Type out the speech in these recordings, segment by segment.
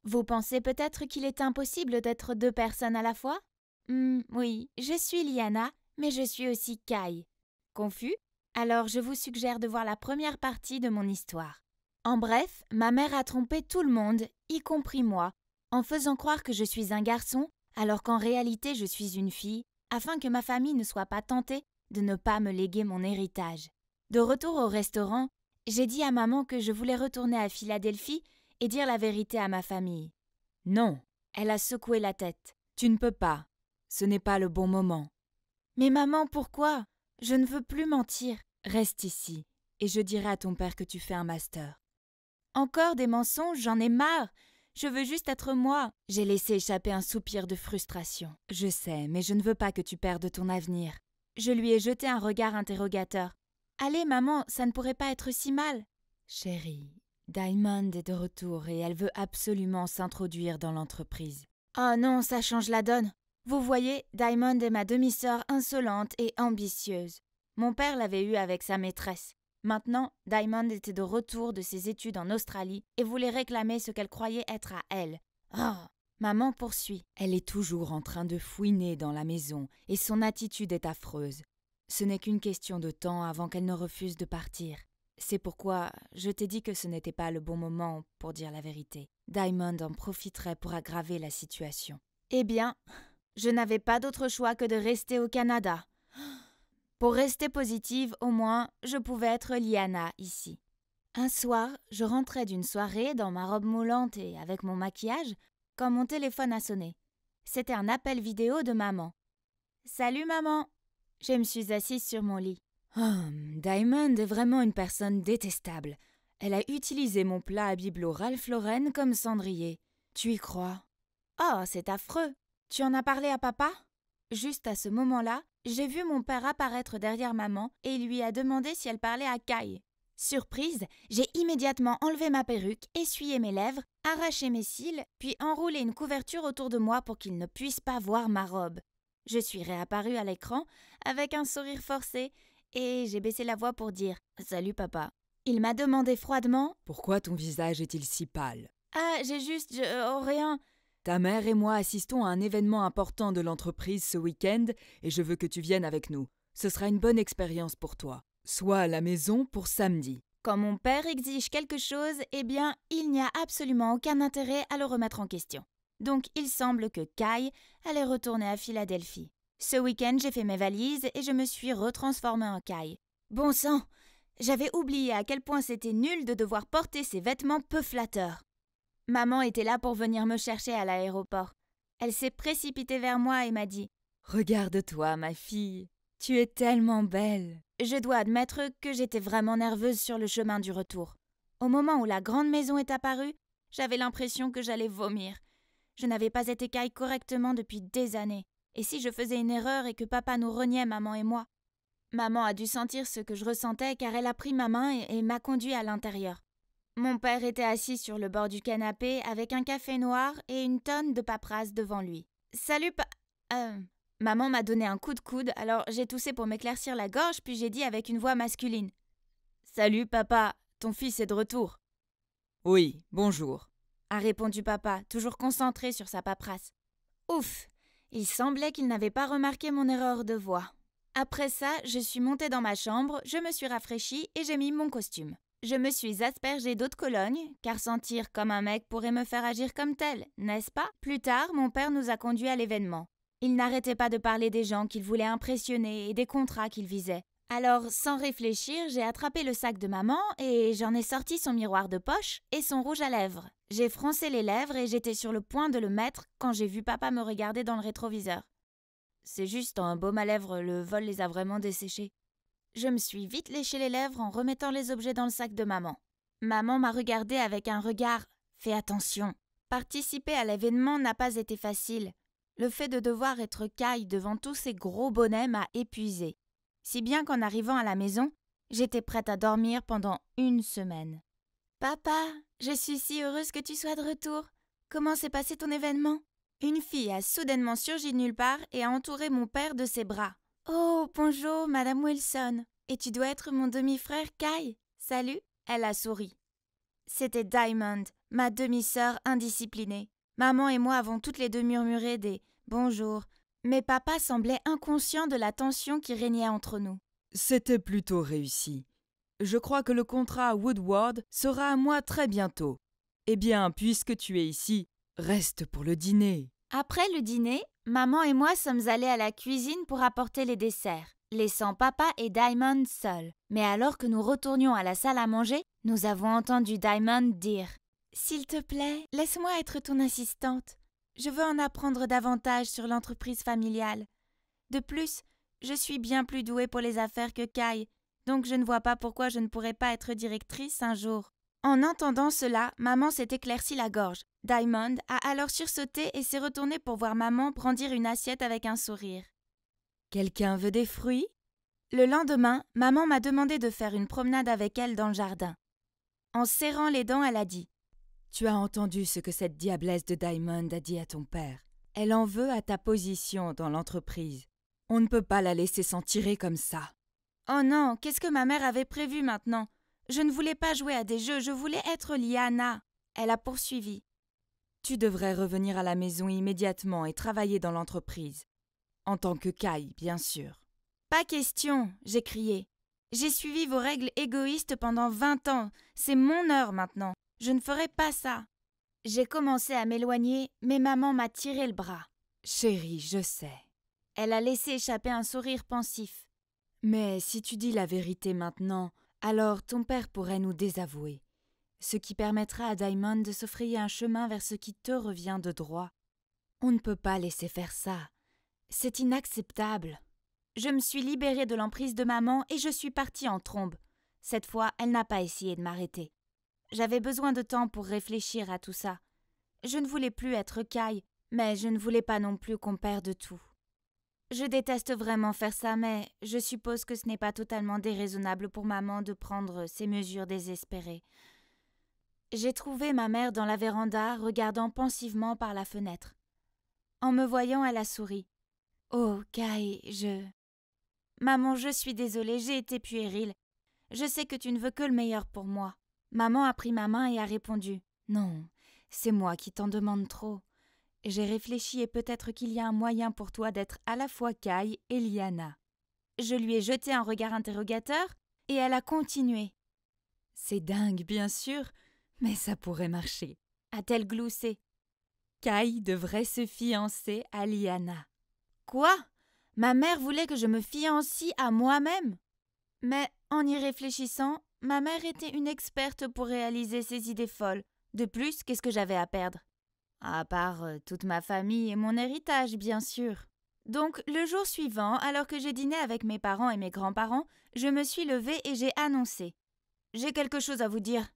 Vous pensez peut-être qu'il est impossible d'être 2 personnes à la fois? Oui, je suis Liana, mais je suis aussi Kai. Confus? Alors je vous suggère de voir la première partie de mon histoire. En bref, ma mère a trompé tout le monde, y compris moi, en faisant croire que je suis un garçon, alors qu'en réalité je suis une fille, afin que ma famille ne soit pas tentée de ne pas me léguer mon héritage. De retour au restaurant, j'ai dit à maman que je voulais retourner à Philadelphie et dire la vérité à ma famille. Non, Elle a secoué la tête. tu ne peux pas. Ce n'est pas le bon moment. Mais maman, pourquoi? Je ne veux plus mentir. Reste ici, et je dirai à ton père que tu fais un master. Encore des mensonges, j'en ai marre. Je veux juste être moi. J'ai laissé échapper un soupir de frustration. Je sais, mais je ne veux pas que tu perdes ton avenir. Je lui ai jeté un regard interrogateur. Allez, maman, ça ne pourrait pas être si mal. Chérie, Diamond est de retour et elle veut absolument s'introduire dans l'entreprise. Oh non, ça change la donne. Vous voyez, Diamond est ma demi-sœur insolente et ambitieuse. Mon père l'avait eue avec sa maîtresse. Maintenant, Diamond était de retour de ses études en Australie et voulait réclamer ce qu'elle croyait être à elle. Oh, maman poursuit. Elle est toujours en train de fouiner dans la maison et son attitude est affreuse. Ce n'est qu'une question de temps avant qu'elle ne refuse de partir. C'est pourquoi je t'ai dit que ce n'était pas le bon moment pour dire la vérité. Diamond en profiterait pour aggraver la situation. Eh bien, je n'avais pas d'autre choix que de rester au Canada. Pour rester positive, au moins, je pouvais être Liana ici. Un soir, je rentrais d'une soirée dans ma robe moulante et avec mon maquillage quand mon téléphone a sonné. C'était un appel vidéo de maman. « Salut maman !» Je me suis assise sur mon lit. Diamond est vraiment une personne détestable. Elle a utilisé mon plat à bibelot Ralph Lauren comme cendrier. Tu y crois? Oh, c'est affreux! Tu en as parlé à papa? Juste à ce moment-là, j'ai vu mon père apparaître derrière maman et il lui a demandé si elle parlait à Kai. Surprise, j'ai immédiatement enlevé ma perruque, essuyé mes lèvres, arraché mes cils, puis enroulé une couverture autour de moi pour qu'il ne puisse pas voir ma robe. Je suis réapparue à l'écran avec un sourire forcé et j'ai baissé la voix pour dire « Salut papa ». Il m'a demandé froidement « Pourquoi ton visage est-il si pâle ?»« Ah, rien !» Ta mère et moi assistons à un événement important de l'entreprise ce week-end et je veux que tu viennes avec nous. Ce sera une bonne expérience pour toi. Sois à la maison pour samedi. Quand mon père exige quelque chose, eh bien, il n'y a absolument aucun intérêt à le remettre en question. Donc, il semble que Kai allait retourner à Philadelphie. Ce week-end, j'ai fait mes valises et je me suis retransformée en Kai. Bon sang, j'avais oublié à quel point c'était nul de devoir porter ces vêtements peu flatteurs. Maman était là pour venir me chercher à l'aéroport. Elle s'est précipitée vers moi et m'a dit « Regarde-toi, ma fille, tu es tellement belle !» Je dois admettre que j'étais vraiment nerveuse sur le chemin du retour. Au moment où la grande maison est apparue, j'avais l'impression que j'allais vomir. Je n'avais pas été Kai correctement depuis des années. Et si je faisais une erreur et que papa nous reniait, maman et moi? Maman a dû sentir ce que je ressentais car elle a pris ma main et m'a conduit à l'intérieur. Mon père était assis sur le bord du canapé avec un café noir et une tonne de paperasse devant lui. « Salut Maman m'a donné un coup de coude, alors j'ai toussé pour m'éclaircir la gorge, puis j'ai dit avec une voix masculine. « Salut papa, ton fils est de retour. »« Oui, bonjour. » a répondu papa, toujours concentré sur sa paperasse. Ouf, il semblait qu'il n'avait pas remarqué mon erreur de voix. Après ça, je suis montée dans ma chambre, je me suis rafraîchie et j'ai mis mon costume. Je me suis aspergée d'eau de Cologne, car sentir comme un mec pourrait me faire agir comme tel, n'est-ce pas? Plus tard, mon père nous a conduits à l'événement. Il n'arrêtait pas de parler des gens qu'il voulait impressionner et des contrats qu'il visait. Alors, sans réfléchir, j'ai attrapé le sac de maman et j'en ai sorti son miroir de poche et son rouge à lèvres. J'ai froncé les lèvres et j'étais sur le point de le mettre quand j'ai vu papa me regarder dans le rétroviseur. C'est juste un baume à lèvres, le vol les a vraiment desséchés. Je me suis vite léché les lèvres en remettant les objets dans le sac de maman. Maman m'a regardé avec un regard « Fais attention ». Participer à l'événement n'a pas été facile. Le fait de devoir être Kai devant tous ces gros bonnets m'a épuisée. Si bien qu'en arrivant à la maison, j'étais prête à dormir pendant 1 semaine. « Papa, je suis si heureuse que tu sois de retour. Comment s'est passé ton événement ?» Une fille a soudainement surgi de nulle part et a entouré mon père de ses bras. « Oh, bonjour, Madame Wilson. Et tu dois être mon demi-frère Kai. Salut !» Elle a souri. C'était Diamond, ma demi-sœur indisciplinée. Maman et moi avons toutes les deux murmuré des « bonjour », mais papa semblait inconscient de la tension qui régnait entre nous. C'était plutôt réussi. Je crois que le contrat Woodward sera à moi très bientôt. Eh bien, puisque tu es ici, reste pour le dîner. Après le dîner, maman et moi sommes allés à la cuisine pour apporter les desserts, laissant papa et Diamond seuls. Mais alors que nous retournions à la salle à manger, nous avons entendu Diamond dire « S'il te plaît, laisse-moi être ton assistante. Je veux en apprendre davantage sur l'entreprise familiale. De plus, je suis bien plus douée pour les affaires que Kai, donc je ne vois pas pourquoi je ne pourrais pas être directrice un jour. » En entendant cela, maman s'est éclairci la gorge. Diamond a alors sursauté et s'est retourné pour voir maman brandir une assiette avec un sourire. « Quelqu'un veut des fruits ?» Le lendemain, maman m'a demandé de faire une promenade avec elle dans le jardin. En serrant les dents, elle a dit « Tu as entendu ce que cette diablesse de Diamond a dit à ton père. Elle en veut à ta position dans l'entreprise. On ne peut pas la laisser s'en tirer comme ça. » Oh non, qu'est-ce que ma mère avait prévu maintenant ? Je ne voulais pas jouer à des jeux, je voulais être Liana. Elle a poursuivi. Tu devrais revenir à la maison immédiatement et travailler dans l'entreprise. En tant que Kai, bien sûr. Pas question, j'ai crié. J'ai suivi vos règles égoïstes pendant 20 ans. C'est mon heure maintenant. Je ne ferai pas ça. J'ai commencé à m'éloigner, mais maman m'a tiré le bras. Chérie, je sais. Elle a laissé échapper un sourire pensif. Mais si tu dis la vérité maintenant, alors ton père pourrait nous désavouer, ce qui permettra à Diamond de se frayer un chemin vers ce qui te revient de droit. On ne peut pas laisser faire ça. C'est inacceptable. Je me suis libérée de l'emprise de maman et je suis partie en trombe. Cette fois, elle n'a pas essayé de m'arrêter. J'avais besoin de temps pour réfléchir à tout ça. Je ne voulais plus être Kai, mais je ne voulais pas non plus qu'on perde tout. Je déteste vraiment faire ça, mais je suppose que ce n'est pas totalement déraisonnable pour maman de prendre ces mesures désespérées. J'ai trouvé ma mère dans la véranda, regardant pensivement par la fenêtre. En me voyant, elle a souri. « Oh, Kai, Maman, je suis désolée, j'ai été puérile. Je sais que tu ne veux que le meilleur pour moi. » Maman a pris ma main et a répondu « Non, c'est moi qui t'en demande trop. » J'ai réfléchi et peut-être qu'il y a un moyen pour toi d'être à la fois Kai et Liana. Je lui ai jeté un regard interrogateur et elle a continué. « C'est dingue, bien sûr, mais ça pourrait marcher. » A-t-elle gloussé. Kai devrait se fiancer à Liana. Quoi ? Ma mère voulait que je me fiancie à moi-même ? Mais en y réfléchissant, ma mère était une experte pour réaliser ses idées folles. De plus, qu'est-ce que j'avais à perdre ? À part toute ma famille et mon héritage, bien sûr. Donc, le jour suivant, alors que j'ai dîné avec mes parents et mes grands-parents, je me suis levée et j'ai annoncé. J'ai quelque chose à vous dire.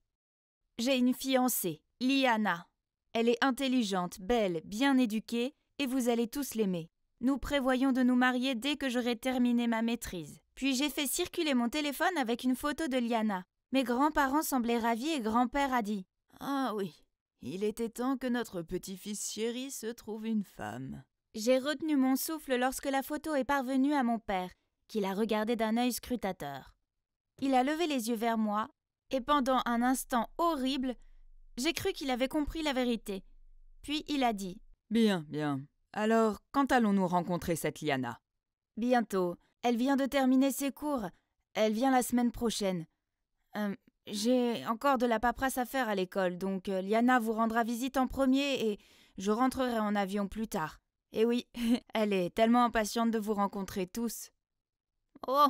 J'ai une fiancée, Liana. Elle est intelligente, belle, bien éduquée, et vous allez tous l'aimer. Nous prévoyons de nous marier dès que j'aurai terminé ma maîtrise. Puis j'ai fait circuler mon téléphone avec une photo de Liana. Mes grands-parents semblaient ravis et grand-père a dit « Ah oui. Il était temps que notre petit-fils chéri se trouve une femme. » J'ai retenu mon souffle lorsque la photo est parvenue à mon père, qui l'a regardée d'un œil scrutateur. Il a levé les yeux vers moi, et pendant un instant horrible, j'ai cru qu'il avait compris la vérité. Puis il a dit « Bien, bien. Alors, quand allons-nous rencontrer cette Liana ? » Bientôt. Elle vient de terminer ses cours. Elle vient la semaine prochaine. J'ai encore de la paperasse à faire à l'école, donc Liana vous rendra visite en premier et je rentrerai en avion plus tard. Et oui, elle est tellement impatiente de vous rencontrer tous. Oh,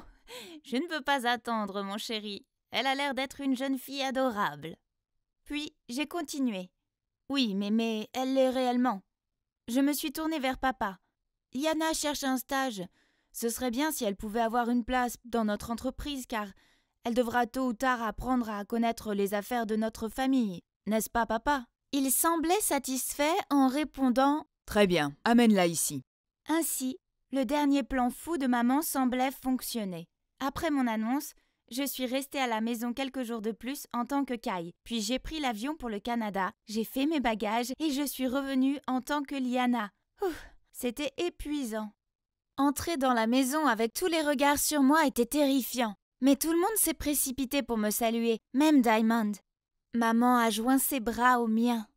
je ne veux pas attendre, mon chéri. Elle a l'air d'être une jeune fille adorable. Puis j'ai continué. Oui, mais elle l'est réellement. Je me suis tournée vers papa. Liana cherche un stage. Ce serait bien si elle pouvait avoir une place dans notre entreprise, car elle devra tôt ou tard apprendre à connaître les affaires de notre famille, n'est-ce pas, papa ? Il semblait satisfait en répondant « Très bien, amène-la ici. » Ainsi, le dernier plan fou de maman semblait fonctionner. Après mon annonce, je suis restée à la maison quelques jours de plus en tant que Kai. Puis j'ai pris l'avion pour le Canada, j'ai fait mes bagages et je suis revenue en tant que Liana. C'était épuisant. Entrer dans la maison avec tous les regards sur moi était terrifiant. Mais tout le monde s'est précipité pour me saluer, même Diamond. Maman a joint ses bras aux miens.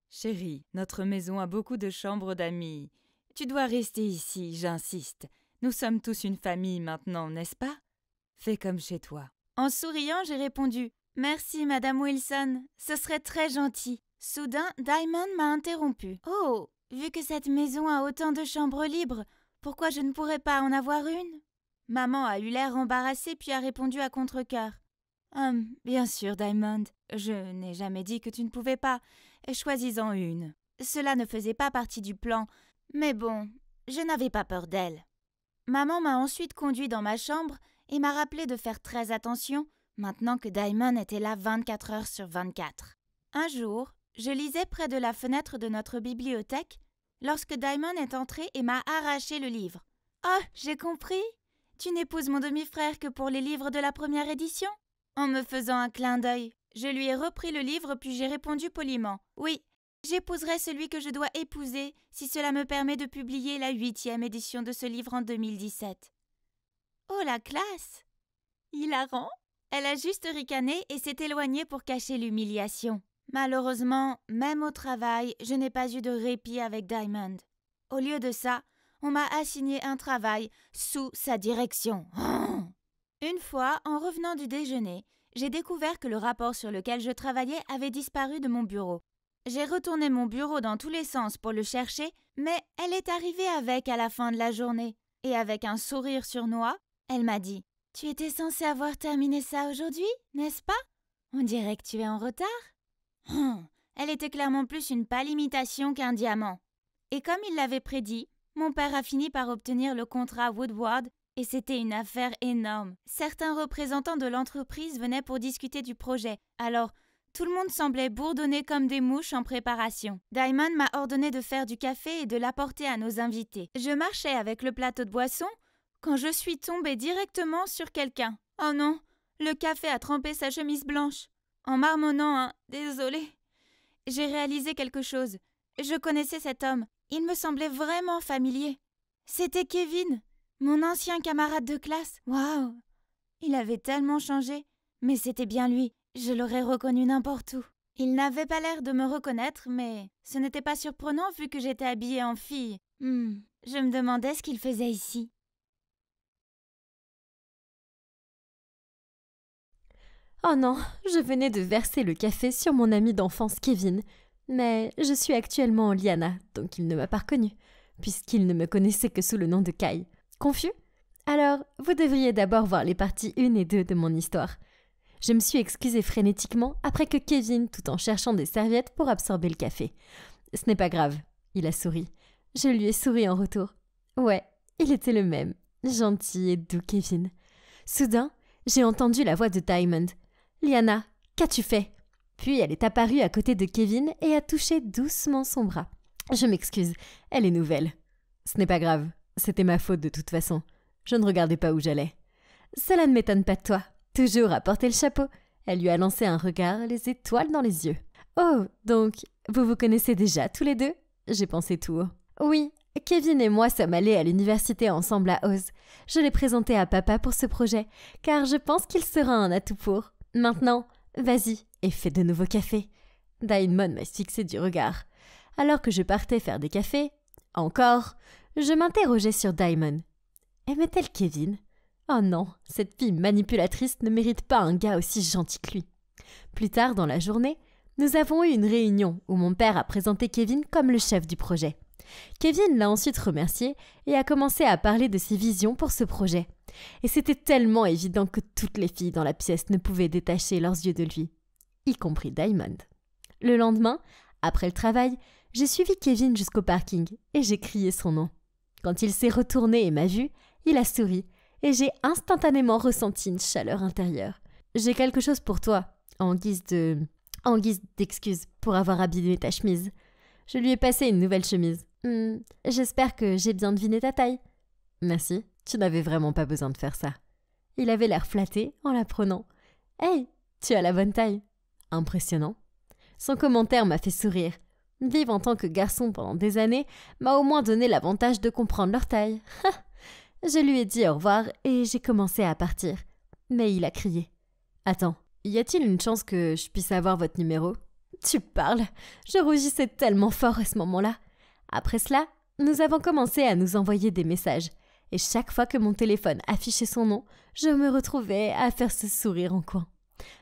Chérie, notre maison a beaucoup de chambres d'amis. Tu dois rester ici, j'insiste. Nous sommes tous une famille maintenant, n'est-ce pas? Fais comme chez toi. En souriant, j'ai répondu « Merci, Madame Wilson, ce serait très gentil. » Soudain, Diamond m'a interrompu. « Oh, vu que cette maison a autant de chambres libres, pourquoi je ne pourrais pas en avoir une ?» Maman a eu l'air embarrassée puis a répondu à contre-cœur. « Bien sûr, Diamond, je n'ai jamais dit que tu ne pouvais pas. Choisis-en une. » Cela ne faisait pas partie du plan, mais bon, je n'avais pas peur d'elle. Maman m'a ensuite conduit dans ma chambre et m'a rappelé de faire très attention, maintenant que Diamond était là 24 heures sur 24. Un jour, je lisais près de la fenêtre de notre bibliothèque lorsque Diamond est entré et m'a arraché le livre. « Oh, j'ai compris. Tu n'épouses mon demi-frère que pour les livres de la première édition ?» En me faisant un clin d'œil, je lui ai repris le livre puis j'ai répondu poliment. « Oui, j'épouserai celui que je dois épouser si cela me permet de publier la 8e édition de ce livre en 2017. » Oh, la classe! Hilarant! Elle a juste ricané et s'est éloignée pour cacher l'humiliation. Malheureusement, même au travail, je n'ai pas eu de répit avec Diamond. Au lieu de ça, on m'a assigné un travail sous sa direction. Une fois, en revenant du déjeuner, j'ai découvert que le rapport sur lequel je travaillais avait disparu de mon bureau. J'ai retourné mon bureau dans tous les sens pour le chercher, mais elle est arrivée avec à la fin de la journée. Et avec un sourire sournois, elle m'a dit « Tu étais censée avoir terminé ça aujourd'hui, n'est-ce pas? On dirait que tu es en retard. » Elle était clairement plus une pâle imitation qu'un diamant. Et comme il l'avait prédit, mon père a fini par obtenir le contrat Woodward et c'était une affaire énorme. Certains représentants de l'entreprise venaient pour discuter du projet, alors tout le monde semblait bourdonner comme des mouches en préparation. Diamond m'a ordonné de faire du café et de l'apporter à nos invités. Je marchais avec le plateau de boissons quand je suis tombée directement sur quelqu'un. Oh non, le café a trempé sa chemise blanche. En marmonnant un « désolé », j'ai réalisé quelque chose. Je connaissais cet homme. Il me semblait vraiment familier. C'était Kevin, mon ancien camarade de classe. Waouh! Il avait tellement changé. Mais c'était bien lui. Je l'aurais reconnu n'importe où. Il n'avait pas l'air de me reconnaître, mais ce n'était pas surprenant vu que j'étais habillée en fille. Je me demandais ce qu'il faisait ici. Oh non, je venais de verser le café sur mon ami d'enfance Kevin, mais je suis actuellement en Liana, donc il ne m'a pas reconnue, puisqu'il ne me connaissait que sous le nom de Kai. Confus? Alors, vous devriez d'abord voir les parties 1 et 2 de mon histoire. Je me suis excusée frénétiquement après que Kevin, tout en cherchant des serviettes pour absorber le café. Ce n'est pas grave, il a souri. Je lui ai souri en retour. Ouais, il était le même, gentil et doux Kevin. Soudain, j'ai entendu la voix de Diamond. « Liana, qu'as-tu fait ?» Puis elle est apparue à côté de Kevin et a touché doucement son bras. « Je m'excuse, elle est nouvelle. »« Ce n'est pas grave, c'était ma faute de toute façon. Je ne regardais pas où j'allais. »« Cela ne m'étonne pas de toi. Toujours à porter le chapeau. » Elle lui a lancé un regard, les étoiles dans les yeux. « Oh, donc, vous vous connaissez déjà tous les deux ?» J'ai pensé tout haut. « Oui, Kevin et moi sommes allés à l'université ensemble à Oz. Je l'ai présenté à papa pour ce projet, car je pense qu'il sera un atout pour. Maintenant, vas-y et fais de nouveaux cafés. » Diamond m'a fixé du regard. Alors que je partais faire des cafés, encore, je m'interrogeais sur Diamond. Aimait-elle Kevin? Oh non, cette fille manipulatrice ne mérite pas un gars aussi gentil que lui. Plus tard dans la journée, nous avons eu une réunion où mon père a présenté Kevin comme le chef du projet. Kevin l'a ensuite remercié et a commencé à parler de ses visions pour ce projet. Et c'était tellement évident que toutes les filles dans la pièce ne pouvaient détacher leurs yeux de lui, y compris Diamond. Le lendemain, après le travail, j'ai suivi Kevin jusqu'au parking et j'ai crié son nom. Quand il s'est retourné et m'a vu, il a souri et j'ai instantanément ressenti une chaleur intérieure. « J'ai quelque chose pour toi, en guise d'excuse pour avoir abîmé ta chemise. » Je lui ai passé une nouvelle chemise. « J'espère que j'ai bien deviné ta taille. »« Merci, tu n'avais vraiment pas besoin de faire ça. » Il avait l'air flatté en la prenant. « Hey, tu as la bonne taille. » Impressionnant. Son commentaire m'a fait sourire. Vivre en tant que garçon pendant des années m'a au moins donné l'avantage de comprendre leur taille. Je lui ai dit au revoir et j'ai commencé à partir. Mais il a crié. « Attends, y a-t-il une chance que je puisse avoir votre numéro ? Tu parles. Je rougissais tellement fort à ce moment-là. Après cela, nous avons commencé à nous envoyer des messages. Et chaque fois que mon téléphone affichait son nom, je me retrouvais à faire ce sourire en coin.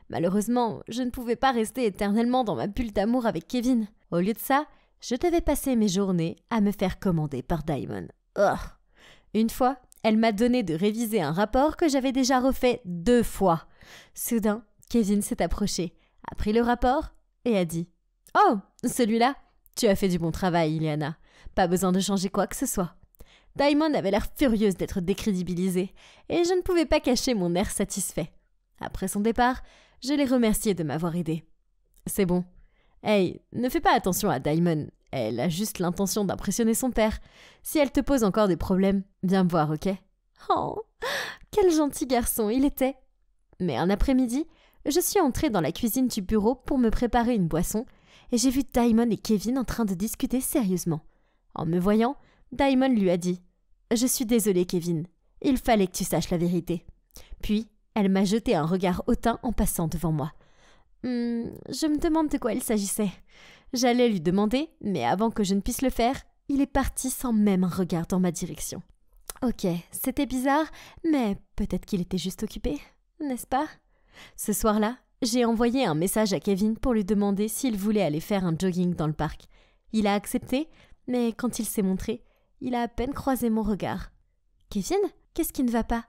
Malheureusement, je ne pouvais pas rester éternellement dans ma bulle d'amour avec Kevin. Au lieu de ça, je devais passer mes journées à me faire commander par Diamond. Une fois, elle m'a donné de réviser un rapport que j'avais déjà refait 2 fois. Soudain, Kevin s'est approché, a pris le rapport et a dit « Oh, celui-là, tu as fait du bon travail, Iliana. Pas besoin de changer quoi que ce soit. » Diamond avait l'air furieuse d'être décrédibilisée et je ne pouvais pas cacher mon air satisfait. Après son départ, je l'ai remerciée de m'avoir aidée. C'est bon. Hey, ne fais pas attention à Diamond. Elle a juste l'intention d'impressionner son père. Si elle te pose encore des problèmes, viens me voir, ok ? Oh, quel gentil garçon il était. Mais un après-midi, je suis entrée dans la cuisine du bureau pour me préparer une boisson et j'ai vu Diamond et Kevin en train de discuter sérieusement. En me voyant, Diamond lui a dit « Je suis désolée, Kevin. Il fallait que tu saches la vérité. » Puis, elle m'a jeté un regard hautain en passant devant moi. Je me demande de quoi il s'agissait. J'allais lui demander, mais avant que je ne puisse le faire, il est parti sans même un regard dans ma direction. Ok, c'était bizarre, mais peut-être qu'il était juste occupé, n'est-ce pas ? Ce soir-là, j'ai envoyé un message à Kevin pour lui demander s'il voulait aller faire un jogging dans le parc. Il a accepté, mais quand il s'est montré, il a à peine croisé mon regard. « Kevin, qu'est-ce qui ne va pas ?»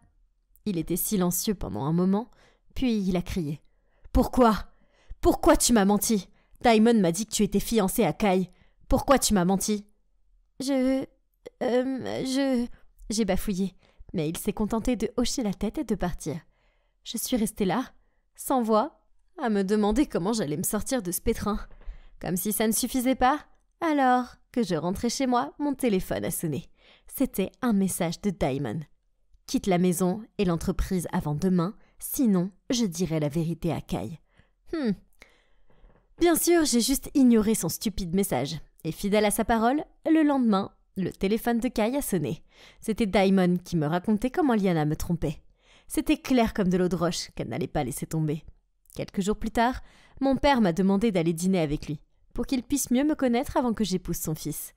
Il était silencieux pendant un moment, puis il a crié. « Pourquoi ? Pourquoi tu m'as menti ? Diamond m'a dit que tu étais fiancée à Kai. Pourquoi tu m'as menti ? » J'ai bafouillé, mais il s'est contenté de hocher la tête et de partir. Je suis restée là, sans voix, à me demander comment j'allais me sortir de ce pétrin. Comme si ça ne suffisait pas, alors que je rentrais chez moi, mon téléphone a sonné. C'était un message de Diamond. « Quitte la maison et l'entreprise avant demain, sinon je dirai la vérité à Kai. » Bien sûr, j'ai juste ignoré son stupide message. Et fidèle à sa parole, le lendemain, le téléphone de Kai a sonné. C'était Diamond qui me racontait comment Liana me trompait. C'était clair comme de l'eau de roche qu'elle n'allait pas laisser tomber. Quelques jours plus tard, mon père m'a demandé d'aller dîner avec lui, pour qu'il puisse mieux me connaître avant que j'épouse son fils.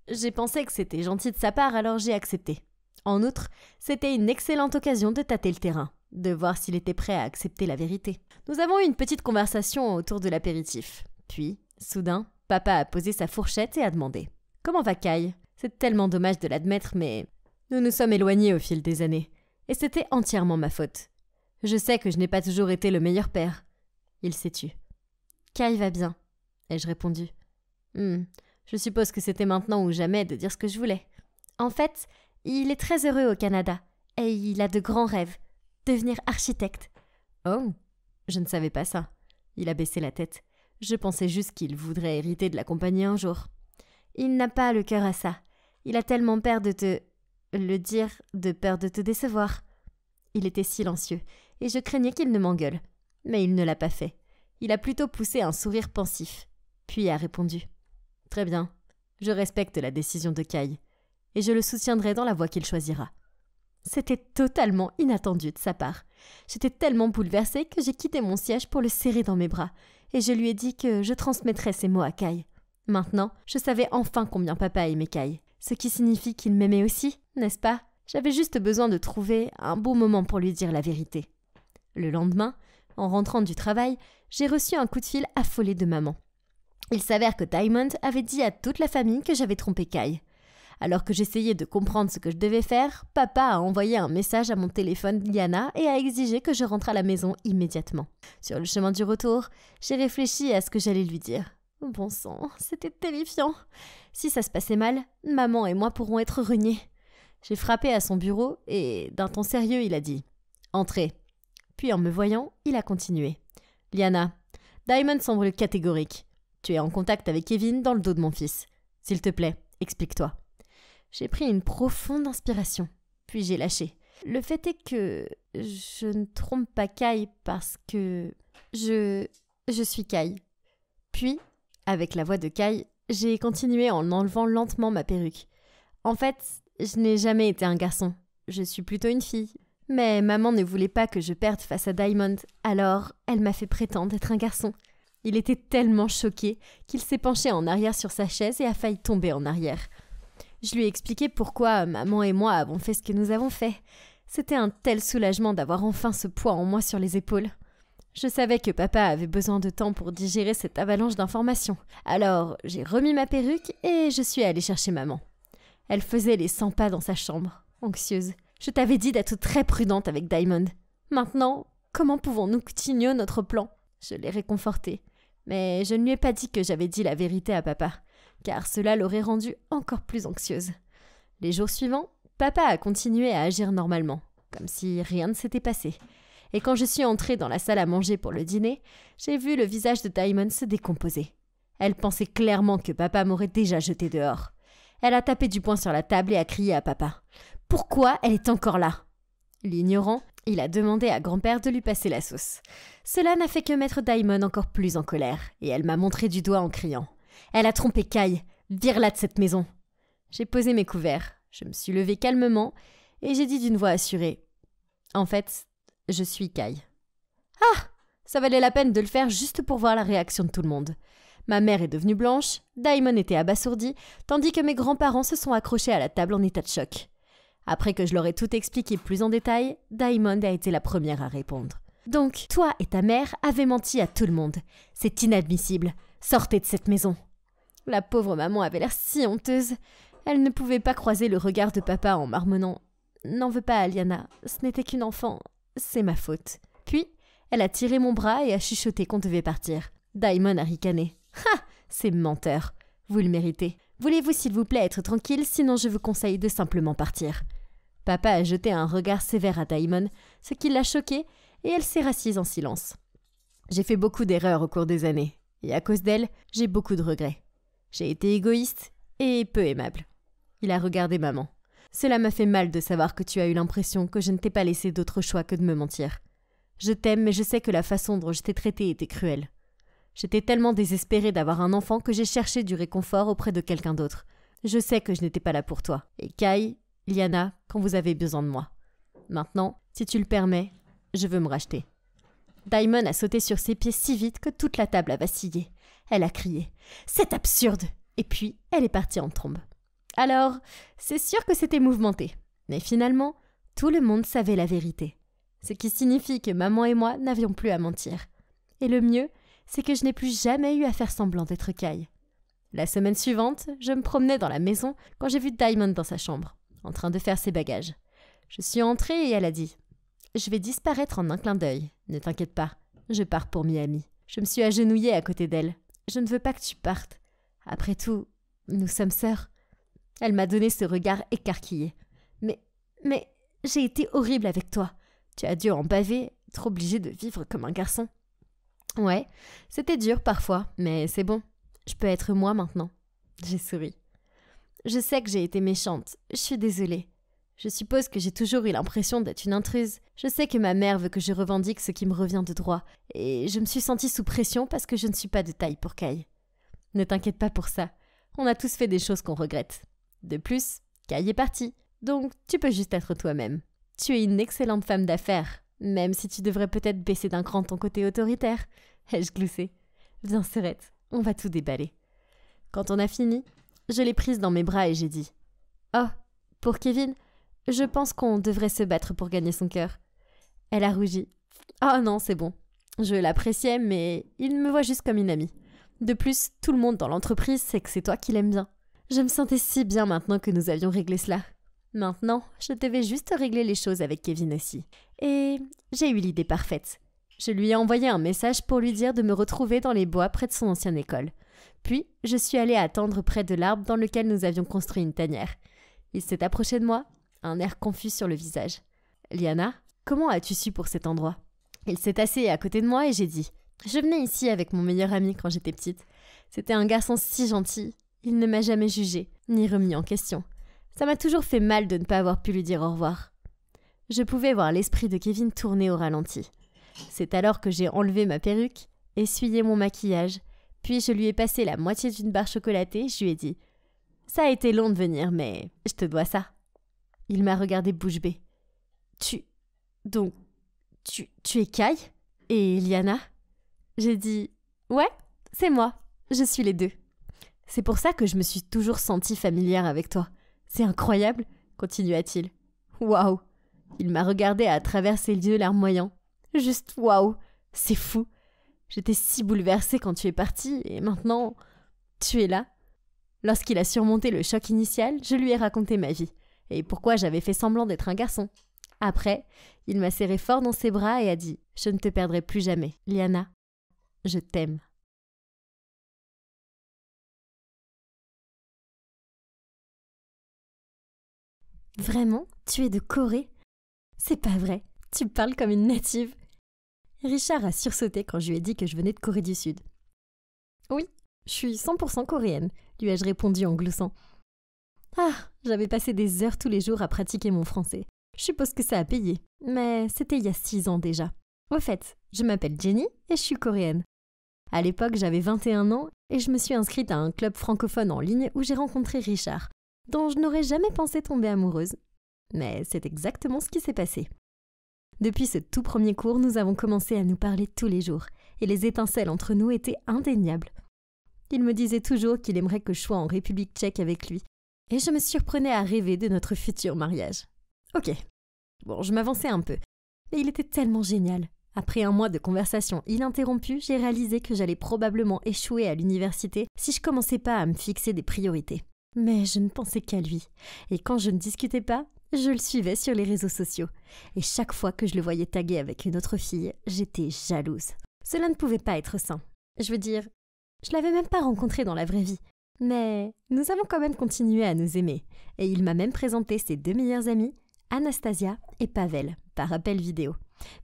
J'ai pensé que c'était gentil de sa part, alors j'ai accepté. En outre, c'était une excellente occasion de tâter le terrain, de voir s'il était prêt à accepter la vérité. Nous avons eu une petite conversation autour de l'apéritif. Puis, soudain, papa a posé sa fourchette et a demandé « Comment va Kai ?» C'est tellement dommage de l'admettre, mais nous nous sommes éloignés au fil des années. Et c'était entièrement ma faute. Je sais que je n'ai pas toujours été le meilleur père. Il s'est tu. « Kai va bien », ai-je répondu. Je suppose que c'était maintenant ou jamais de dire ce que je voulais. En fait, il est très heureux au Canada, et il a de grands rêves. Devenir architecte. Oh, je ne savais pas ça. Il a baissé la tête. Je pensais juste qu'il voudrait hériter de la compagnie un jour. Il n'a pas le cœur à ça. Il a tellement peur de te... peur de te décevoir. Il était silencieux, et je craignais qu'il ne m'engueule. Mais il ne l'a pas fait. Il a plutôt poussé un sourire pensif. Puis a répondu. Très bien. Je respecte la décision de Kai. Et je le soutiendrai dans la voie qu'il choisira. C'était totalement inattendu de sa part. J'étais tellement bouleversée que j'ai quitté mon siège pour le serrer dans mes bras, et je lui ai dit que je transmettrais ces mots à Kai. Maintenant, je savais enfin combien papa aimait Kai, ce qui signifie qu'il m'aimait aussi, n'est-ce pas ? J'avais juste besoin de trouver un bon moment pour lui dire la vérité. Le lendemain, en rentrant du travail, j'ai reçu un coup de fil affolé de maman. Il s'avère que Diamond avait dit à toute la famille que j'avais trompé Kai. Alors que j'essayais de comprendre ce que je devais faire, papa a envoyé un message à mon téléphone Liana et a exigé que je rentre à la maison immédiatement. Sur le chemin du retour, j'ai réfléchi à ce que j'allais lui dire. Bon sang, c'était terrifiant. Si ça se passait mal, maman et moi pourrons être reniés. J'ai frappé à son bureau et, d'un ton sérieux, il a dit « Entrez ». Puis en me voyant, il a continué. « Liana, Diamond semble catégorique. Tu es en contact avec Kevin dans le dos de mon fils. S'il te plaît, explique-toi. » J'ai pris une profonde inspiration, puis j'ai lâché. Le fait est que je ne trompe pas Kai parce que je suis Kai. Puis, avec la voix de Kai, j'ai continué en enlevant lentement ma perruque. En fait, je n'ai jamais été un garçon. Je suis plutôt une fille. Mais maman ne voulait pas que je perde face à Diamond, alors elle m'a fait prétendre être un garçon. Il était tellement choqué qu'il s'est penché en arrière sur sa chaise et a failli tomber en arrière. Je lui ai expliqué pourquoi maman et moi avons fait ce que nous avons fait. C'était un tel soulagement d'avoir enfin ce poids en moi sur les épaules. Je savais que papa avait besoin de temps pour digérer cette avalanche d'informations. Alors, j'ai remis ma perruque et je suis allée chercher maman. Elle faisait les 100 pas dans sa chambre, anxieuse. Je t'avais dit d'être très prudente avec Diamond. Maintenant, comment pouvons-nous continuer notre plan ? Je l'ai réconfortée. Mais je ne lui ai pas dit que j'avais dit la vérité à papa, car cela l'aurait rendue encore plus anxieuse. Les jours suivants, papa a continué à agir normalement, comme si rien ne s'était passé. Et quand je suis entrée dans la salle à manger pour le dîner, j'ai vu le visage de Diamond se décomposer. Elle pensait clairement que papa m'aurait déjà jeté dehors. Elle a tapé du poing sur la table et a crié à papa. « Pourquoi elle est encore là ?» L'ignorant, il a demandé à grand-père de lui passer la sauce. Cela n'a fait que mettre Diamond encore plus en colère, et elle m'a montré du doigt en criant. « Elle a trompé Kai, vire-la de cette maison !» J'ai posé mes couverts, je me suis levée calmement, et j'ai dit d'une voix assurée. « En fait, je suis Kai. » Ah ! Ça valait la peine de le faire juste pour voir la réaction de tout le monde. Ma mère est devenue blanche, Diamond était abasourdi, tandis que mes grands-parents se sont accrochés à la table en état de choc. Après que je leur ai tout expliqué plus en détail, Diamond a été la première à répondre. « Donc, toi et ta mère avez menti à tout le monde. C'est inadmissible. Sortez de cette maison. » La pauvre maman avait l'air si honteuse. Elle ne pouvait pas croiser le regard de papa en marmonnant. « N'en veux pas, Aliana. Ce n'était qu'une enfant. C'est ma faute. » Puis, elle a tiré mon bras et a chuchoté qu'on devait partir. Diamond a ricané. « Ha ! C'est menteur. Vous le méritez. Voulez-vous s'il vous plaît être tranquille, sinon je vous conseille de simplement partir. » Papa a jeté un regard sévère à Diamond, ce qui l'a choquée, et elle s'est rassise en silence. J'ai fait beaucoup d'erreurs au cours des années, et à cause d'elle, j'ai beaucoup de regrets. J'ai été égoïste et peu aimable. Il a regardé maman. Cela m'a fait mal de savoir que tu as eu l'impression que je ne t'ai pas laissé d'autre choix que de me mentir. Je t'aime, mais je sais que la façon dont je t'ai traité était cruelle. J'étais tellement désespérée d'avoir un enfant que j'ai cherché du réconfort auprès de quelqu'un d'autre. Je sais que je n'étais pas là pour toi. Et Kai, Liana, quand vous avez besoin de moi. Maintenant, si tu le permets, je veux me racheter. Diamond a sauté sur ses pieds si vite que toute la table a vacillé. Elle a crié « C'est absurde !» Et puis, elle est partie en trombe. Alors, c'est sûr que c'était mouvementé. Mais finalement, tout le monde savait la vérité. Ce qui signifie que maman et moi n'avions plus à mentir. Et le mieux, c'est que je n'ai plus jamais eu à faire semblant d'être Kai. La semaine suivante, je me promenais dans la maison quand j'ai vu Diamond dans sa chambre, en train de faire ses bagages. Je suis entrée et elle a dit « Je vais disparaître en un clin d'œil. Ne t'inquiète pas, je pars pour Miami. » Je me suis agenouillée à côté d'elle. « Je ne veux pas que tu partes. Après tout, nous sommes sœurs. » Elle m'a donné ce regard écarquillé. « Mais, j'ai été horrible avec toi. Tu as dû en baver, être obligée de vivre comme un garçon. » Ouais, c'était dur parfois, mais c'est bon. Je peux être moi maintenant. J'ai souri. Je sais que j'ai été méchante. Je suis désolée. Je suppose que j'ai toujours eu l'impression d'être une intruse. Je sais que ma mère veut que je revendique ce qui me revient de droit. Et je me suis sentie sous pression parce que je ne suis pas de taille pour Kai. Ne t'inquiète pas pour ça. On a tous fait des choses qu'on regrette. De plus, Kai est parti. Donc, tu peux juste être toi-même. Tu es une excellente femme d'affaires. Même si tu devrais peut-être baisser d'un cran ton côté autoritaire. Ai-je gloussé ? Viens, Sœurette, on va tout déballer. Quand on a fini, je l'ai prise dans mes bras et j'ai dit « Oh, pour Kevin, je pense qu'on devrait se battre pour gagner son cœur. » Elle a rougi. « Oh non, c'est bon. Je l'appréciais, mais il me voit juste comme une amie. De plus, tout le monde dans l'entreprise sait que c'est toi qui l'aimes bien. Je me sentais si bien maintenant que nous avions réglé cela. Maintenant, je devais juste régler les choses avec Kevin aussi. Et j'ai eu l'idée parfaite. Je lui ai envoyé un message pour lui dire de me retrouver dans les bois près de son ancienne école. Puis, je suis allée attendre près de l'arbre dans lequel nous avions construit une tanière. Il s'est approché de moi, un air confus sur le visage. « Liana, comment as-tu su pour cet endroit ?» Il s'est assis à côté de moi et j'ai dit « Je venais ici avec mon meilleur ami quand j'étais petite. C'était un garçon si gentil. Il ne m'a jamais jugée, ni remis en question. Ça m'a toujours fait mal de ne pas avoir pu lui dire au revoir. » Je pouvais voir l'esprit de Kevin tourner au ralenti. C'est alors que j'ai enlevé ma perruque, essuyé mon maquillage, puis je lui ai passé la moitié d'une barre chocolatée, je lui ai dit « Ça a été long de venir, mais je te dois ça. » Il m'a regardé bouche bée. « Donc, tu es Kai et Liana ?» J'ai dit « Ouais, c'est moi, je suis les deux. C'est pour ça que je me suis toujours sentie familière avec toi. C'est incroyable !» continua-t-il. « Waouh !» Il m'a regardé à travers ses yeux larmoyants. « Juste waouh ! C'est fou ! J'étais si bouleversée quand tu es partie et maintenant, tu es là. » Lorsqu'il a surmonté le choc initial, je lui ai raconté ma vie et pourquoi j'avais fait semblant d'être un garçon. Après, il m'a serré fort dans ses bras et a dit « Je ne te perdrai plus jamais, Liana. Je t'aime. » Vraiment, tu es de Corée ? C'est pas vrai, tu parles comme une native. Richard a sursauté quand je lui ai dit que je venais de Corée du Sud. Oui, je suis 100% coréenne, lui ai-je répondu en gloussant. Ah, j'avais passé des heures tous les jours à pratiquer mon français. Je suppose que ça a payé, mais c'était il y a 6 ans déjà. Au fait, je m'appelle Jenny et je suis coréenne. À l'époque, j'avais 21 ans et je me suis inscrite à un club francophone en ligne où j'ai rencontré Richard, dont je n'aurais jamais pensé tomber amoureuse. Mais c'est exactement ce qui s'est passé. Depuis ce tout premier cours, nous avons commencé à nous parler tous les jours, et les étincelles entre nous étaient indéniables. Il me disait toujours qu'il aimerait que je sois en République tchèque avec lui, et je me surprenais à rêver de notre futur mariage. Ok, bon, je m'avançais un peu, mais il était tellement génial. Après un mois de conversation ininterrompue, j'ai réalisé que j'allais probablement échouer à l'université si je commençais pas à me fixer des priorités. Mais je ne pensais qu'à lui, et quand je ne discutais pas, je le suivais sur les réseaux sociaux. Et chaque fois que je le voyais taguer avec une autre fille, j'étais jalouse. Cela ne pouvait pas être sain. Je veux dire, je l'avais même pas rencontré dans la vraie vie. Mais nous avons quand même continué à nous aimer, et il m'a même présenté ses 2 meilleures amies, Anastasia et Pavel, par appel vidéo.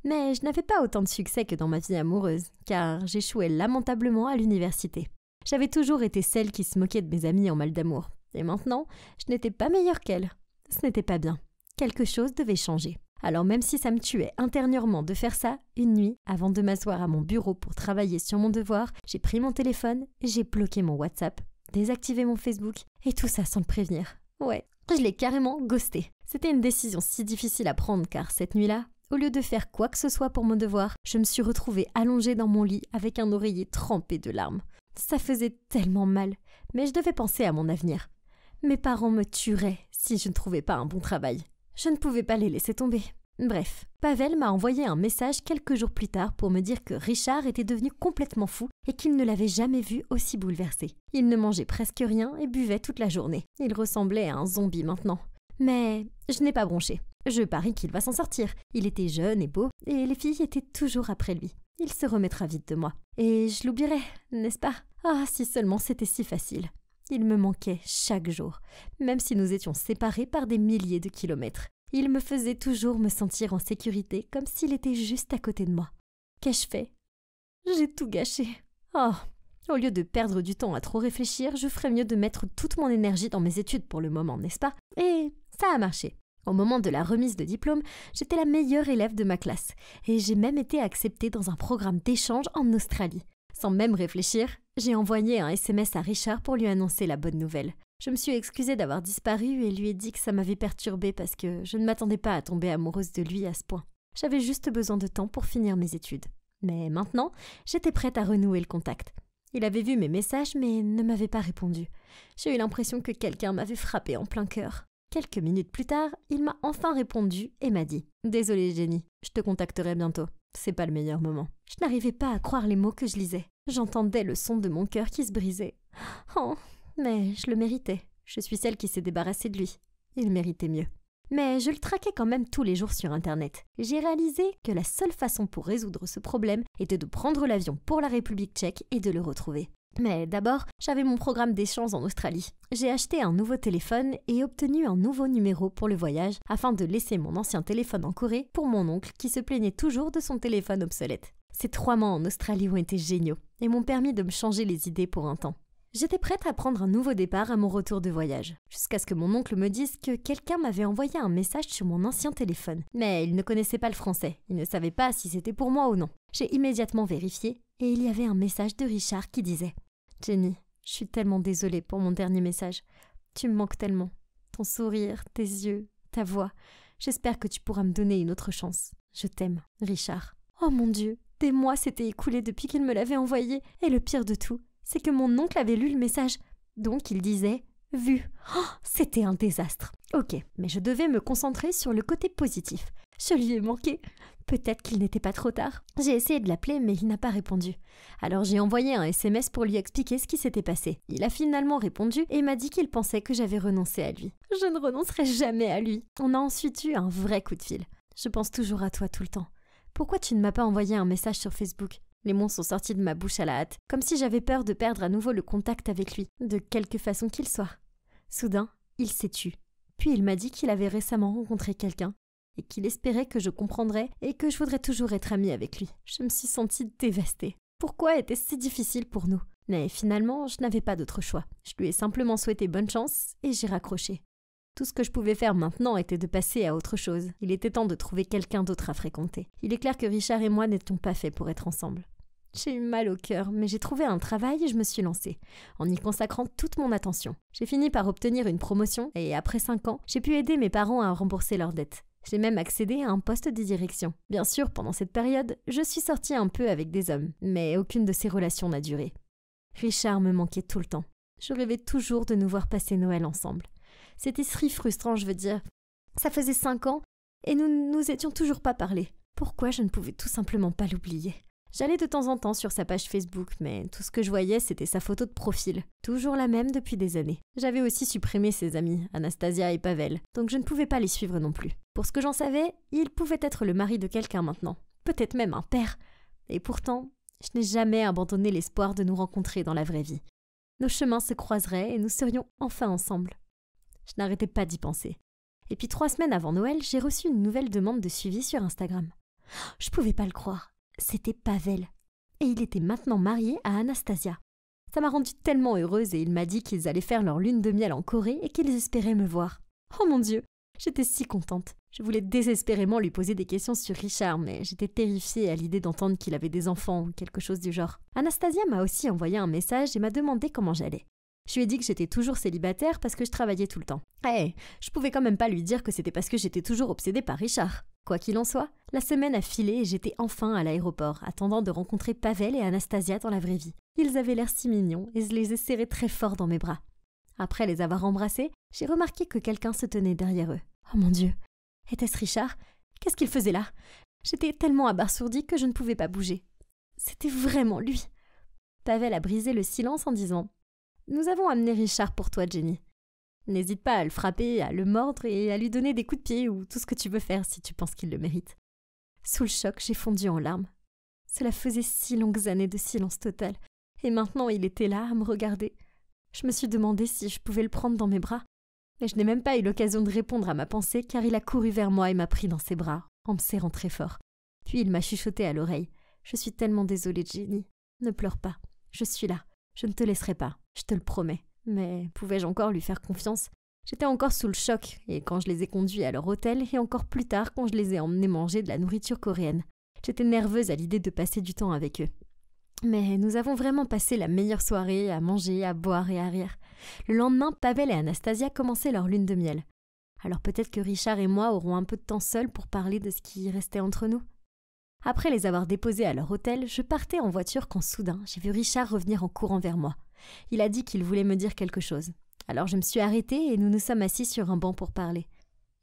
Mais je n'avais pas autant de succès que dans ma vie amoureuse, car j'échouais lamentablement à l'université. J'avais toujours été celle qui se moquait de mes amies en mal d'amour, et maintenant, je n'étais pas meilleure qu'elle. Ce n'était pas bien. Quelque chose devait changer. Alors même si ça me tuait intérieurement de faire ça, une nuit, avant de m'asseoir à mon bureau pour travailler sur mon devoir, j'ai pris mon téléphone, j'ai bloqué mon WhatsApp, désactivé mon Facebook, et tout ça sans le prévenir. Ouais, je l'ai carrément ghosté. C'était une décision si difficile à prendre car cette nuit-là, au lieu de faire quoi que ce soit pour mon devoir, je me suis retrouvée allongée dans mon lit avec un oreiller trempé de larmes. Ça faisait tellement mal, mais je devais penser à mon avenir. Mes parents me tueraient si je ne trouvais pas un bon travail. Je ne pouvais pas les laisser tomber. Bref, Pavel m'a envoyé un message quelques jours plus tard pour me dire que Richard était devenu complètement fou et qu'il ne l'avait jamais vu aussi bouleversé. Il ne mangeait presque rien et buvait toute la journée. Il ressemblait à un zombie maintenant. Mais je n'ai pas bronché. Je parie qu'il va s'en sortir. Il était jeune et beau et les filles étaient toujours après lui. Il se remettra vite de moi. Et je l'oublierai, n'est-ce pas ? Ah, si seulement c'était si facile. Il me manquait chaque jour, même si nous étions séparés par des milliers de kilomètres. Il me faisait toujours me sentir en sécurité, comme s'il était juste à côté de moi. Qu'ai-je fait ? J'ai tout gâché. Oh, au lieu de perdre du temps à trop réfléchir, je ferais mieux de mettre toute mon énergie dans mes études pour le moment, n'est-ce pas ? Et ça a marché. Au moment de la remise de diplôme, j'étais la meilleure élève de ma classe, et j'ai même été acceptée dans un programme d'échange en Australie. Sans même réfléchir, j'ai envoyé un SMS à Richard pour lui annoncer la bonne nouvelle. Je me suis excusée d'avoir disparu et lui ai dit que ça m'avait perturbée parce que je ne m'attendais pas à tomber amoureuse de lui à ce point. J'avais juste besoin de temps pour finir mes études. Mais maintenant, j'étais prête à renouer le contact. Il avait vu mes messages mais ne m'avait pas répondu. J'ai eu l'impression que quelqu'un m'avait frappé en plein cœur. Quelques minutes plus tard, il m'a enfin répondu et m'a dit « Désolée Jenny, je te contacterai bientôt. C'est pas le meilleur moment. » Je n'arrivais pas à croire les mots que je lisais. J'entendais le son de mon cœur qui se brisait. Oh, mais je le méritais. Je suis celle qui s'est débarrassée de lui. Il méritait mieux. Mais je le traquais quand même tous les jours sur Internet. J'ai réalisé que la seule façon pour résoudre ce problème était de prendre l'avion pour la République tchèque et de le retrouver. Mais d'abord, j'avais mon programme d'échange en Australie. J'ai acheté un nouveau téléphone et obtenu un nouveau numéro pour le voyage afin de laisser mon ancien téléphone en Corée pour mon oncle qui se plaignait toujours de son téléphone obsolète. Ces 3 mois en Australie ont été géniaux et m'ont permis de me changer les idées pour un temps. J'étais prête à prendre un nouveau départ à mon retour de voyage, jusqu'à ce que mon oncle me dise que quelqu'un m'avait envoyé un message sur mon ancien téléphone. Mais il ne connaissait pas le français, il ne savait pas si c'était pour moi ou non. J'ai immédiatement vérifié et il y avait un message de Richard qui disait « Jenny, je suis tellement désolée pour mon dernier message. Tu me manques tellement. Ton sourire, tes yeux, ta voix. J'espère que tu pourras me donner une autre chance. Je t'aime, Richard. Oh mon Dieu, des mois s'étaient écoulés depuis qu'il me l'avait envoyé, et le pire de tout, c'est que mon oncle avait lu le message. Donc il disait « Vu ». Oh, c'était un désastre. Ok, mais je devais me concentrer sur le côté positif. Je lui ai manqué. Peut-être qu'il n'était pas trop tard. J'ai essayé de l'appeler, mais il n'a pas répondu. Alors j'ai envoyé un SMS pour lui expliquer ce qui s'était passé. Il a finalement répondu et m'a dit qu'il pensait que j'avais renoncé à lui. Je ne renoncerai jamais à lui. On a ensuite eu un vrai coup de fil. Je pense toujours à toi tout le temps. Pourquoi tu ne m'as pas envoyé un message sur Facebook ? Les mots sont sortis de ma bouche à la hâte, comme si j'avais peur de perdre à nouveau le contact avec lui, de quelque façon qu'il soit. Soudain, il s'est tu. Puis il m'a dit qu'il avait récemment rencontré quelqu'un et qu'il espérait que je comprendrais et que je voudrais toujours être amie avec lui. Je me suis sentie dévastée. Pourquoi était-ce si difficile pour nous ? Mais finalement, je n'avais pas d'autre choix. Je lui ai simplement souhaité bonne chance et j'ai raccroché. Tout ce que je pouvais faire maintenant était de passer à autre chose. Il était temps de trouver quelqu'un d'autre à fréquenter. Il est clair que Richard et moi n'étions pas faits pour être ensemble. J'ai eu mal au cœur, mais j'ai trouvé un travail et je me suis lancée, en y consacrant toute mon attention. J'ai fini par obtenir une promotion et après 5 ans, j'ai pu aider mes parents à rembourser leurs dettes. J'ai même accédé à un poste de direction. Bien sûr, pendant cette période, je suis sortie un peu avec des hommes, mais aucune de ces relations n'a duré. Richard me manquait tout le temps. Je rêvais toujours de nous voir passer Noël ensemble. C'était si frustrant, je veux dire. Ça faisait 5 ans et nous nous étions toujours pas parlé. Pourquoi je ne pouvais tout simplement pas l'oublier ? J'allais de temps en temps sur sa page Facebook, mais tout ce que je voyais, c'était sa photo de profil. Toujours la même depuis des années. J'avais aussi supprimé ses amis, Anastasia et Pavel, donc je ne pouvais pas les suivre non plus. Pour ce que j'en savais, il pouvait être le mari de quelqu'un maintenant. Peut-être même un père. Et pourtant, je n'ai jamais abandonné l'espoir de nous rencontrer dans la vraie vie. Nos chemins se croiseraient et nous serions enfin ensemble. Je n'arrêtais pas d'y penser. Et puis 3 semaines avant Noël, j'ai reçu une nouvelle demande de suivi sur Instagram. Je pouvais pas le croire. C'était Pavel. Et il était maintenant marié à Anastasia. Ça m'a rendue tellement heureuse et il m'a dit qu'ils allaient faire leur lune de miel en Corée et qu'ils espéraient me voir. Oh mon Dieu, j'étais si contente. Je voulais désespérément lui poser des questions sur Richard, mais j'étais terrifiée à l'idée d'entendre qu'il avait des enfants ou quelque chose du genre. Anastasia m'a aussi envoyé un message et m'a demandé comment j'allais. Je lui ai dit que j'étais toujours célibataire parce que je travaillais tout le temps. Je pouvais quand même pas lui dire que c'était parce que j'étais toujours obsédée par Richard. Quoi qu'il en soit, la semaine a filé et j'étais enfin à l'aéroport, attendant de rencontrer Pavel et Anastasia dans la vraie vie. Ils avaient l'air si mignons et je les ai serrés très fort dans mes bras. Après les avoir embrassés, j'ai remarqué que quelqu'un se tenait derrière eux. Oh mon Dieu, était-ce Richard ? Qu'est-ce qu'il faisait là ? J'étais tellement abasourdie que je ne pouvais pas bouger. C'était vraiment lui. Pavel a brisé le silence en disant « Nous avons amené Richard pour toi, Jenny. N'hésite pas à le frapper, à le mordre et à lui donner des coups de pied ou tout ce que tu veux faire si tu penses qu'il le mérite. » Sous le choc, j'ai fondu en larmes. Cela faisait si longues années de silence total. Et maintenant, il était là, à me regarder. Je me suis demandé si je pouvais le prendre dans mes bras. Mais je n'ai même pas eu l'occasion de répondre à ma pensée car il a couru vers moi et m'a pris dans ses bras, en me serrant très fort. Puis il m'a chuchoté à l'oreille. « Je suis tellement désolée, Jenny. Ne pleure pas. Je suis là. Je ne te laisserai pas. Je te le promets. » Mais pouvais-je encore lui faire confiance ? J'étais encore sous le choc, et quand je les ai conduits à leur hôtel, et encore plus tard quand je les ai emmenés manger de la nourriture coréenne. J'étais nerveuse à l'idée de passer du temps avec eux. Mais nous avons vraiment passé la meilleure soirée à manger, à boire et à rire. Le lendemain, Pavel et Anastasia commençaient leur lune de miel. Alors peut-être que Richard et moi aurons un peu de temps seuls pour parler de ce qui restait entre nous. Après les avoir déposés à leur hôtel, je partais en voiture quand soudain, j'ai vu Richard revenir en courant vers moi. Il a dit qu'il voulait me dire quelque chose. Alors je me suis arrêtée et nous nous sommes assis sur un banc pour parler.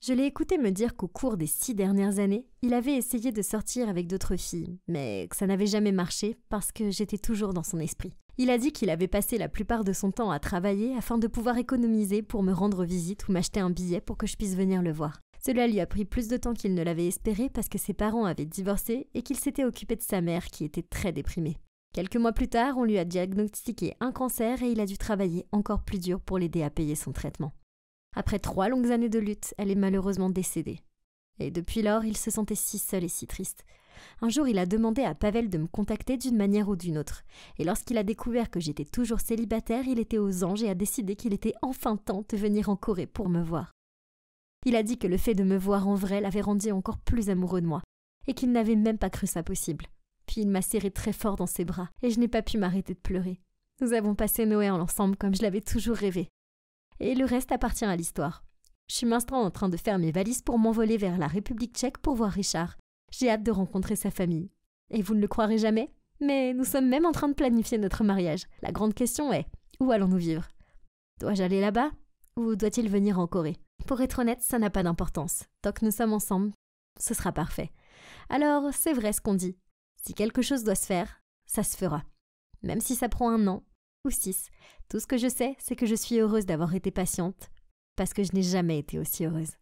Je l'ai écouté me dire qu'au cours des 6 dernières années, il avait essayé de sortir avec d'autres filles, mais que ça n'avait jamais marché parce que j'étais toujours dans son esprit. Il a dit qu'il avait passé la plupart de son temps à travailler afin de pouvoir économiser pour me rendre visite ou m'acheter un billet pour que je puisse venir le voir. Cela lui a pris plus de temps qu'il ne l'avait espéré parce que ses parents avaient divorcé et qu'il s'était occupé de sa mère qui était très déprimée. Quelques mois plus tard, on lui a diagnostiqué un cancer et il a dû travailler encore plus dur pour l'aider à payer son traitement. Après 3 longues années de lutte, elle est malheureusement décédée. Et depuis lors, il se sentait si seul et si triste. Un jour, il a demandé à Pavel de me contacter d'une manière ou d'une autre. Et lorsqu'il a découvert que j'étais toujours célibataire, il était aux anges et a décidé qu'il était enfin temps de venir en Corée pour me voir. Il a dit que le fait de me voir en vrai l'avait rendu encore plus amoureux de moi et qu'il n'avait même pas cru ça possible. Puis il m'a serré très fort dans ses bras et je n'ai pas pu m'arrêter de pleurer. Nous avons passé Noël ensemble comme je l'avais toujours rêvé. Et le reste appartient à l'histoire. Je suis maintenant en train de faire mes valises pour m'envoler vers la République tchèque pour voir Richard. J'ai hâte de rencontrer sa famille. Et vous ne le croirez jamais, mais nous sommes même en train de planifier notre mariage. La grande question est, où allons-nous vivre? Dois-je aller là-bas? Ou doit-il venir en Corée? Pour être honnête, ça n'a pas d'importance. Tant que nous sommes ensemble, ce sera parfait. Alors, c'est vrai ce qu'on dit. Si quelque chose doit se faire, ça se fera. Même si ça prend 1 an ou 6. Tout ce que je sais, c'est que je suis heureuse d'avoir été patiente, parce que je n'ai jamais été aussi heureuse.